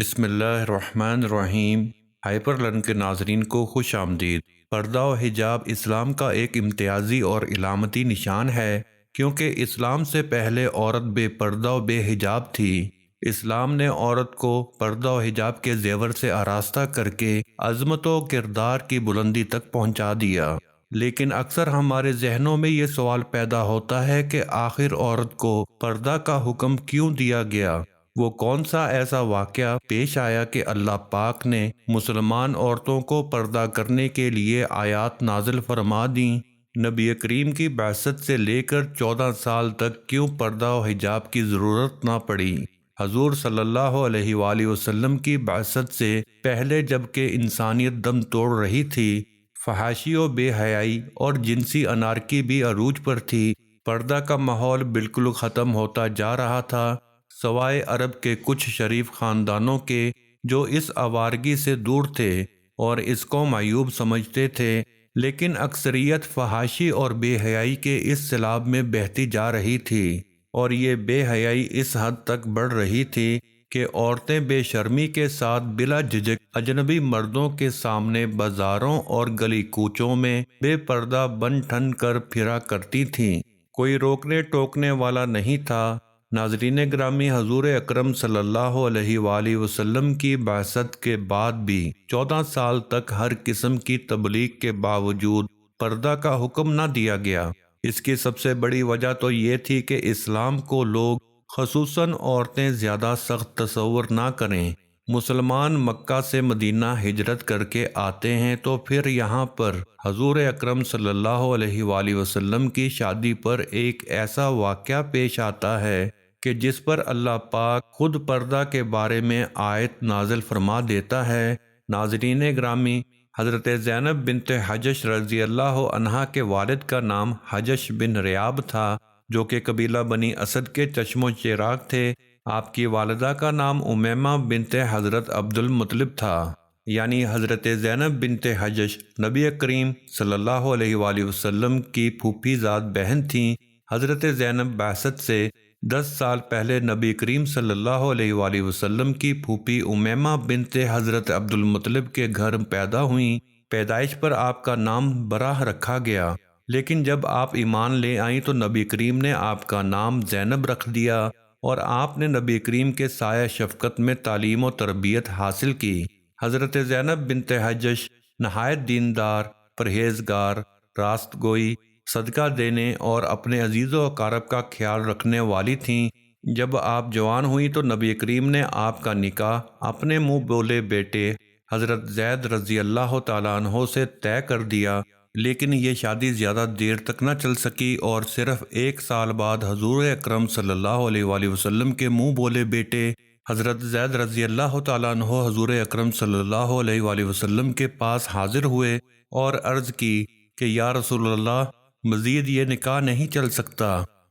بسم اللہ الرحمن الرحیم۔ ہائپر لرن کے ناظرین کو خوش آمدید۔ پردہ و حجاب اسلام کا ایک امتیازی اور علامتی نشان ہے، کیونکہ اسلام سے پہلے عورت بے پردہ و بے حجاب تھی۔ اسلام نے عورت کو پردہ و حجاب کے زیور سے آراستہ کر کے عظمت و کردار کی بلندی تک پہنچا دیا۔ لیکن اکثر ہمارے ذہنوں میں یہ سوال پیدا ہوتا ہے کہ آخر عورت کو پردہ کا حکم کیوں دیا گیا؟ وہ کون سا ایسا واقعہ پیش آیا کہ اللہ پاک نے مسلمان عورتوں کو پردہ کرنے کے لیے آیات نازل فرما دیں؟ نبی کریم کی بعثت سے لے کر 14 سال تک کیوں پردہ و حجاب کی ضرورت نہ پڑی؟ حضور صلی اللہ علیہ وآلہ وسلم کی بعثت سے پہلے جبکہ انسانیت دم توڑ رہی تھی، فحاشی و بے حیائی اور جنسی انارکی بھی عروج پر تھی، پردہ کا ماحول بالکل ختم ہوتا جا رہا تھا، سوائے عرب کے کچھ شریف خاندانوں کے جو اس آوارگی سے دور تھے اور اس کو معیوب سمجھتے تھے، لیکن اکثریت فحاشی اور بے حیائی کے اس سیلاب میں بہتی جا رہی تھی، اور یہ بے حیائی اس حد تک بڑھ رہی تھی کہ عورتیں بے شرمی کے ساتھ بلا جھجک اجنبی مردوں کے سامنے بازاروں اور گلی کوچوں میں بے پردہ بن ٹھن کر پھرا کرتی تھیں، کوئی روکنے ٹوکنے والا نہیں تھا۔ ناظرین گرامی، حضور اکرم صلی اللہ علیہ وآلہ وسلم کی بعثت کے بعد بھی 14 سال تک ہر قسم کی تبلیغ کے باوجود پردہ کا حکم نہ دیا گیا۔ اس کی سب سے بڑی وجہ تو یہ تھی کہ اسلام کو لوگ خصوصاً عورتیں زیادہ سخت تصور نہ کریں۔ مسلمان مکہ سے مدینہ ہجرت کر کے آتے ہیں تو پھر یہاں پر حضور اکرم صلی اللہ علیہ وآلہ وسلم کی شادی پر ایک ایسا واقعہ پیش آتا ہے کہ جس پر اللہ پاک خود پردہ کے بارے میں آیت نازل فرما دیتا ہے۔ ناظرین گرامی، حضرت زینب بنت حجش رضی اللہ عنہا کے والد کا نام حجش بن ریاب تھا، جو کہ قبیلہ بنی اسد کے چشم و چراغ تھے۔ آپ کی والدہ کا نام امیمہ بنت حضرت عبد المطلب تھا، یعنی حضرت زینب بنت حجش نبی کریم صلی اللہ علیہ وآلہ وسلم کی پھوپھی زاد بہن تھیں۔ حضرت زینب بعثت سے 10 سال پہلے نبی کریم صلی اللہ علیہ وآلہ وسلم کی پھوپھی امیمہ بنت حضرت عبد المطلب کے گھر پیدا ہوئیں۔ پیدائش پر آپ کا نام براہ رکھا گیا، لیکن جب آپ ایمان لے آئیں تو نبی کریم نے آپ کا نام زینب رکھ دیا، اور آپ نے نبی کریم کے سایہ شفقت میں تعلیم و تربیت حاصل کی۔ حضرت زینب بنت حجش نہایت دیندار، پرہیزگار، راست گوئی، صدقہ دینے اور اپنے عزیز و اقارب کا خیال رکھنے والی تھیں۔ جب آپ جوان ہوئی تو نبی کریم نے آپ کا نکاح اپنے منہ بولے بیٹے حضرت زید رضی اللہ تعالیٰ عنہ سے طے کر دیا، لیکن یہ شادی زیادہ دیر تک نہ چل سکی اور صرف 1 سال بعد حضور اکرم صلی اللہ علیہ وآلہ وسلم کے منہ بولے بیٹے حضرت زید رضی اللہ تعالیٰ عنہ حضور اکرم صلی اللہ علیہ وآلہ وسلم کے پاس حاضر ہوئے اور عرض کی کہ یا رسول اللہ، مزید یہ نکاح نہیں چل سکتا،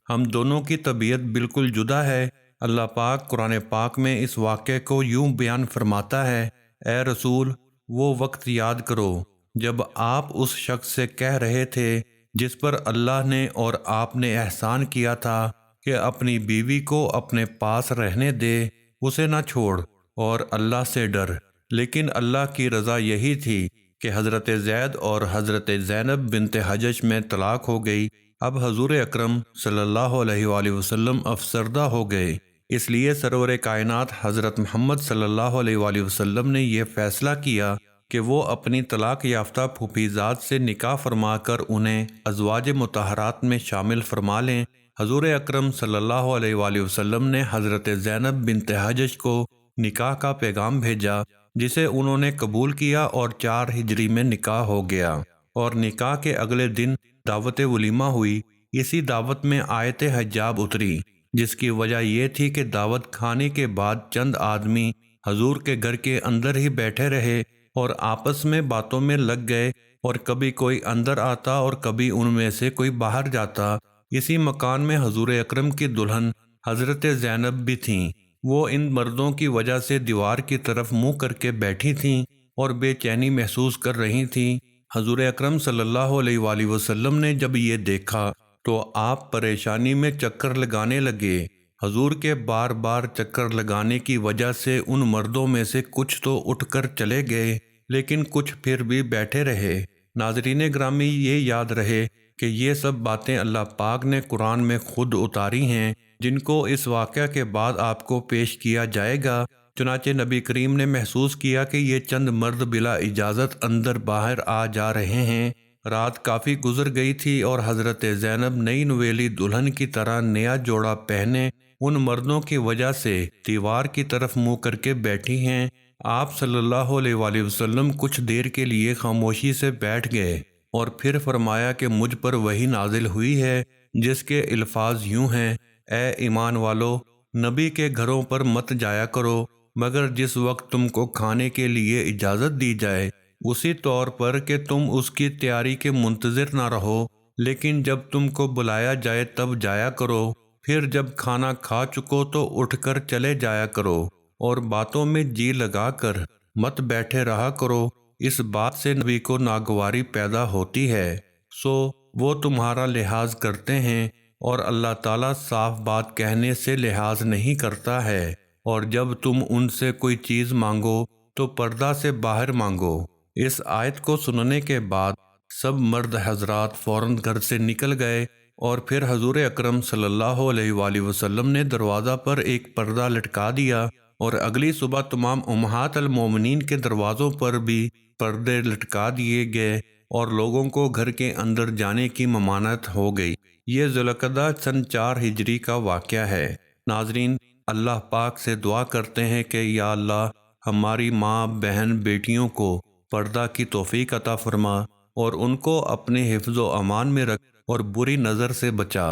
ہم دونوں کی طبیعت بالکل جدا ہے۔ اللہ پاک قرآن پاک میں اس واقعے کو یوں بیان فرماتا ہے: اے رسول، وہ وقت یاد کرو جب آپ اس شخص سے کہہ رہے تھے جس پر اللہ نے اور آپ نے احسان کیا تھا کہ اپنی بیوی کو اپنے پاس رہنے دے، اسے نہ چھوڑ اور اللہ سے ڈر، لیکن اللہ کی رضا یہی تھی کہ حضرت زید اور حضرت زینب بنت حجش میں طلاق ہو گئی۔ اب حضور اکرم صلی اللہ علیہ وآلہ وسلم افسردہ ہو گئے، اس لیے سرور کائنات حضرت محمد صلی اللہ علیہ وآلہ وسلم نے یہ فیصلہ کیا کہ وہ اپنی طلاق یافتہ پھوپھی زاد سے نکاح فرما کر انہیں ازواج مطہرات میں شامل فرما لیں۔ حضور اکرم صلی اللہ علیہ وآلہ وسلم نے حضرت زینب بنت حجش کو نکاح کا پیغام بھیجا، جسے انہوں نے قبول کیا اور 4 ہجری میں نکاح ہو گیا، اور نکاح کے اگلے دن دعوت ولیمہ ہوئی۔ اسی دعوت میں آیت حجاب اتری، جس کی وجہ یہ تھی کہ دعوت کھانے کے بعد چند آدمی حضور کے گھر کے اندر ہی بیٹھے رہے اور آپس میں باتوں میں لگ گئے، اور کبھی کوئی اندر آتا اور کبھی ان میں سے کوئی باہر جاتا۔ اسی مکان میں حضور اکرم کی دلہن حضرت زینب بھی تھیں۔ وہ ان مردوں کی وجہ سے دیوار کی طرف منہ کر کے بیٹھی تھیں اور بے چینی محسوس کر رہی تھیں۔ حضور اکرم صلی اللہ علیہ وآلہ وسلم نے جب یہ دیکھا تو آپ پریشانی میں چکر لگانے لگے۔ حضور کے بار بار چکر لگانے کی وجہ سے ان مردوں میں سے کچھ تو اٹھ کر چلے گئے، لیکن کچھ پھر بھی بیٹھے رہے۔ ناظرین گرامی، یہ یاد رہے کہ یہ سب باتیں اللہ پاک نے قرآن میں خود اتاری ہیں، جن کو اس واقعہ کے بعد آپ کو پیش کیا جائے گا۔ چنانچہ نبی کریم نے محسوس کیا کہ یہ چند مرد بلا اجازت اندر باہر آ جا رہے ہیں۔ رات کافی گزر گئی تھی اور حضرت زینب نئی نویلی دلہن کی طرح نیا جوڑا پہنے ان مردوں کی وجہ سے دیوار کی طرف منہ کر کے بیٹھی ہیں۔ آپ صلی اللہ علیہ وآلہ وسلم کچھ دیر کے لیے خاموشی سے بیٹھ گئے اور پھر فرمایا کہ مجھ پر وحی نازل ہوئی ہے، جس کے الفاظ یوں ہیں: اے ایمان والو، نبی کے گھروں پر مت جایا کرو مگر جس وقت تم کو کھانے کے لیے اجازت دی جائے، اسی طور پر کہ تم اس کی تیاری کے منتظر نہ رہو، لیکن جب تم کو بلایا جائے تب جایا کرو، پھر جب کھانا کھا چکو تو اٹھ کر چلے جایا کرو، اور باتوں میں جی لگا کر مت بیٹھے رہا کرو، اس بات سے نبی کو ناگواری پیدا ہوتی ہے، سو وہ تمہارا لحاظ کرتے ہیں، اور اللہ تعالیٰ صاف بات کہنے سے لحاظ نہیں کرتا ہے، اور جب تم ان سے کوئی چیز مانگو تو پردہ سے باہر مانگو۔ اس آیت کو سننے کے بعد سب مرد حضرات فوراً گھر سے نکل گئے، اور پھر حضور اکرم صلی اللہ علیہ وآلہ وسلم نے دروازہ پر ایک پردہ لٹکا دیا، اور اگلی صبح تمام امہات المومنین کے دروازوں پر بھی پردے لٹکا دیے گئے اور لوگوں کو گھر کے اندر جانے کی ممانعت ہو گئی۔ یہ ذوالقعدہ سن 4 ہجری کا واقعہ ہے۔ ناظرین، اللہ پاک سے دعا کرتے ہیں کہ یا اللہ ہماری ماں، بہن، بیٹیوں کو پردہ کی توفیق عطا فرما اور ان کو اپنے حفظ و امان میں رکھ اور بری نظر سے بچا۔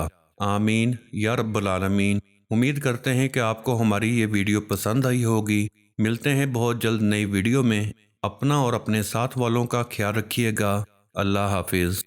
آمین یا رب العالمین۔ امید کرتے ہیں کہ آپ کو ہماری یہ ویڈیو پسند آئی ہوگی۔ ملتے ہیں بہت جلد نئی ویڈیو میں۔ اپنا اور اپنے ساتھ والوں کا خیال رکھیے گا۔ اللہ حافظ۔